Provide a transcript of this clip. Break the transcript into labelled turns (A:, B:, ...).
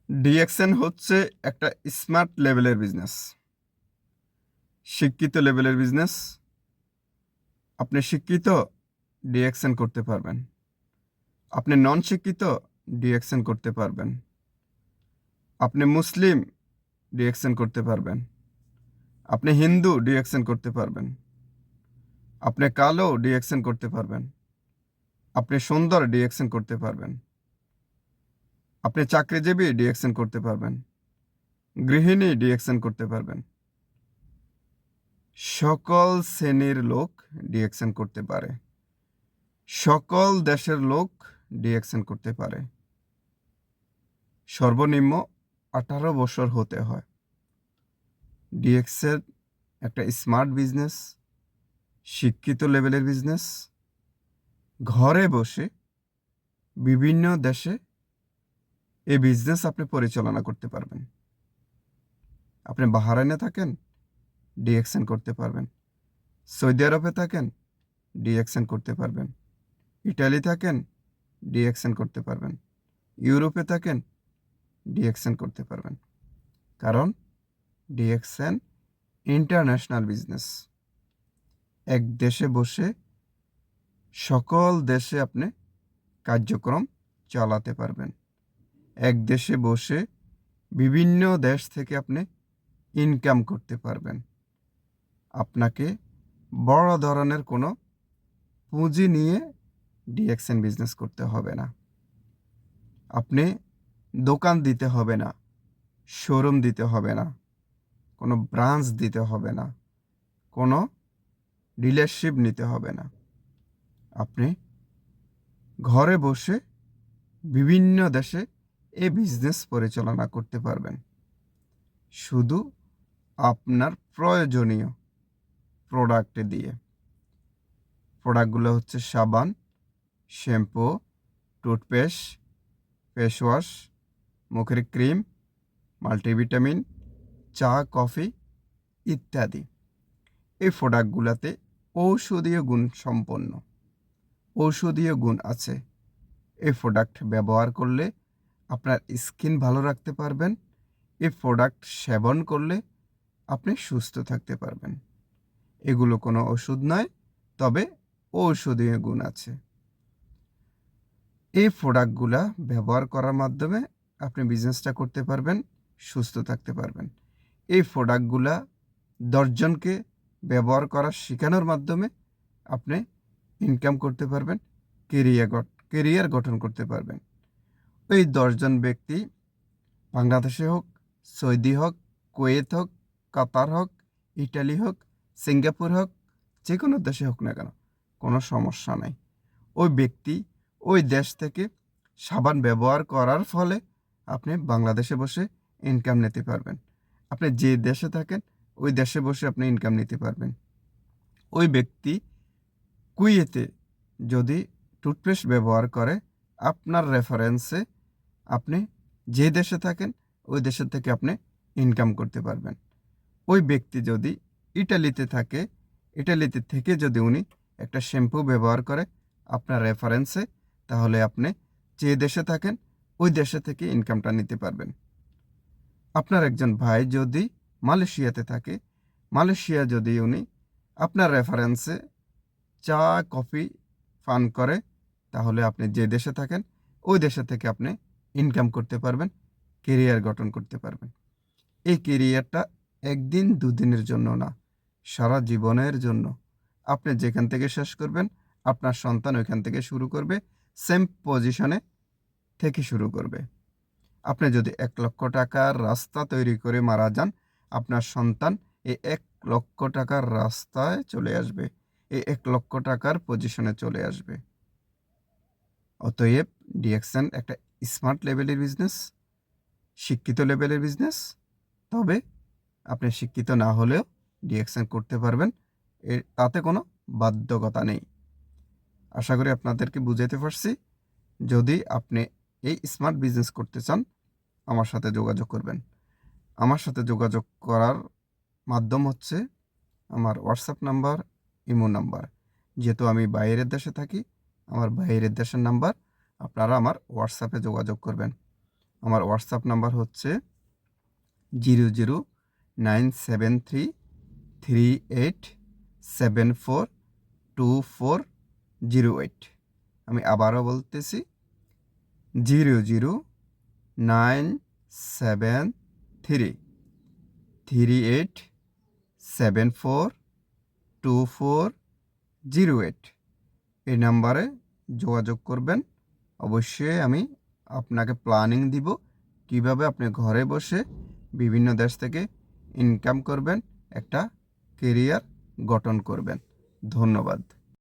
A: DXN হচ্ছে একটা smart লেভেলের বিজনেস, শিক্ষিত লেভেলের বিজনেস। আপনি শিক্ষিত, ডিএক্সএন করতে পারবেন। আপনি নন শিক্ষিত, ডিএক্সএন করতে পারবেন। আপনি মুসলিম, ডিএক্সএন করতে পারবেন। আপনি হিন্দু, ডিএক্সএন করতে পারবেন। আপনি কালো, ডিএক্সএন করতে পারবেন। আপনি সুন্দর, ডিএক্সএন করতে পারবেন। আপনি চাকরিজীবী, ডিএক্সএন করতে পারবেন। গৃহিণী, ডিএক্সএন করতে পারবেন। সকল শ্রেণীর লোক ডিএক্সএন করতে পারে। সকল দেশের লোক ডিএক্সএন করতে পারে। সর্বনিম্ন 18 বছর হতে হয়। ডিএক্সএন একটা স্মার্ট বিজনেস, শিক্ষিত লেভেলের বিজনেস। ঘরে বসে বিভিন্ন দেশে এই বিজনেস আপনি পরিচালনা করতে পারবেন। আপনি বাহরাইনে থাকেন, ডিএক্সএন করতে পারবেন। সৌদি আরবে থাকেন, ডিএক্সএন করতে পারবেন। ইটালি থাকেন, ডিএক্সএন করতে পারবেন। ইউরোপে থাকেন, ডিএক্সএন করতে পারবেন। কারণ ডিএক্সএন ইন্টারন্যাশনাল বিজনেস। এক দেশে বসে সকল দেশে আপনি কার্যক্রম চালাতে পারবেন। এক দেশে বসে বিভিন্ন দেশ থেকে আপনি ইনকাম করতে পারবেন। আপনাকে বড় ধরনের কোনো পুঁজি নিয়ে ডিএক্সএন বিজনেস করতে হবে না। আপনি দোকান দিতে হবে না, শোরুম দিতে হবে না, কোনো ব্রাঞ্চ দিতে হবে না, কোনো ডিলারশিপ নিতে হবে না। আপনি ঘরে বসে বিভিন্ন দেশে এই বিজনেস পরিচালনা করতে পারবেন। শুধু আপনার প্রয়োজনীয় প্রোডাক্ট দিয়ে। প্রোডাক্টগুলো হচ্ছে সাবান, শ্যাম্পু, টুথপেস্ট, ফেস ওয়াশ, মুখের ক্রিম, মাল্টিভিটামিন, চা, কফি ইত্যাদি। এই প্রোডাক্টগুলোতে ঔষধীয় গুণ সম্পন্ন, ঔষধীয় গুণ আছে। এই প্রোডাক্ট ব্যবহার করলে আপনার স্কিন ভালো রাখতে পারবেন। এই প্রোডাক্ট সেবন করলে আপনি সুস্থ থাকতে পারবেন। এগুলো কোনো ওষুধ নয়, তবে ঔষধীয় গুণ আছে। এই প্রোডাক্টগুলা ব্যবহার করার মাধ্যমে আপনি বিজনেসটা করতে পারবেন, সুস্থ থাকতে পারবেন। এই প্রোডাক্টগুলা 10 জনকে ব্যবহার করা শেখানোর মাধ্যমে আপনি ইনকাম করতে পারবেন, কেরিয়ার গঠন করতে পারবেন। ওই 10 জন ব্যক্তি বাংলাদেশে হোক, সৌদি হোক, কুয়েত হোক, কাতার হোক, ইটালি হোক, সিঙ্গাপুর হোক, যে কোনো দেশে হোক না কেন, কোনো সমস্যা নাই। ওই ব্যক্তি ওই দেশ থেকে সাবান ব্যবহার করার ফলে আপনি বাংলাদেশে বসে ইনকাম নিতে পারবেন। আপনি যে দেশে থাকেন ওই দেশে বসে আপনি ইনকাম নিতে পারবেন। ওই ব্যক্তি কুয়েতে যদি টুথপেস্ট ব্যবহার করে, আপনার রেফারেন্সে আপনি যে দেশে থাকেন ওই দেশের থেকে আপনি ইনকাম করতে পারবেন। ওই ব্যক্তি যদি ইটালিতে থাকে, ইটালিতে থেকে যদি উনি একটা শ্যাম্পু ব্যবহার করে আপনার রেফারেন্সে, তাহলে আপনি যে দেশে থাকেন ওই দেশে থেকে ইনকামটা নিতে পারবেন। আপনার একজন ভাই যদি মালয়েশিয়াতে থাকে, মালয়েশিয়া যদি উনি আপনার রেফারেন্সে চা, কফি পান করে, তাহলে আপনি যে দেশে থাকেন ওই দেশে থেকে আপনি ইনকাম করতে পারবেন, কেরিয়ার গঠন করতে পারবেন। এই কেরিয়ারটা একদিন দুদিনের জন্য না, সারা জীবনের জন্য। আপনি যেখান থেকে শেষ করবেন আপনার সন্তান ওইখান থেকে শুরু করবে, সেম পজিশনে থেকে শুরু করবে। আপনি যদি 1,00,000 টাকার রাস্তা তৈরি করে মারা যান, আপনার সন্তান এই 1,00,000 টাকার রাস্তায় চলে আসবে, এই 1,00,000 টাকার পজিশনে চলে আসবে। অতএব ডিএক্সএন একটা স্মার্ট লেভেলের বিজনেস, শিক্ষিত লেভেলের বিজনেস। তবে আপনি শিক্ষিত না হলেও ডিএক্সএন করতে পারবেন, তাতে কোনো বাধ্যকতা নেই। আশা করি আপনাদেরকে বুঝাইতে পারছি। যদি আপনি এই স্মার্ট বিজনেস করতে চান, আমার সাথে যোগাযোগ করবেন। আমার সাথে যোগাযোগ করার মাধ্যম হচ্ছে আমার হোয়াটসঅ্যাপ নাম্বার, ইমো নাম্বার। যেহেতু আমি বাইরের দেশে থাকি, আমার বাইরের দেশের নাম্বার, আপনারা আমার হোয়াটসঅ্যাপে যোগাযোগ করবেন। আমার হোয়াটসঅ্যাপ নাম্বার হচ্ছে 0097338742408। আমি আবারও বলতেছি 0097338742408। এই নাম্বারে যোগাযোগ করবেন। অবশ্যই আমি আপনাকে প্ল্যানিং দিব কিভাবে আপনি ঘরে বসে বিভিন্ন দেশ থেকে ইনকাম করবেন, একটা কেরিয়ার গঠন করবেন। ধন্যবাদ।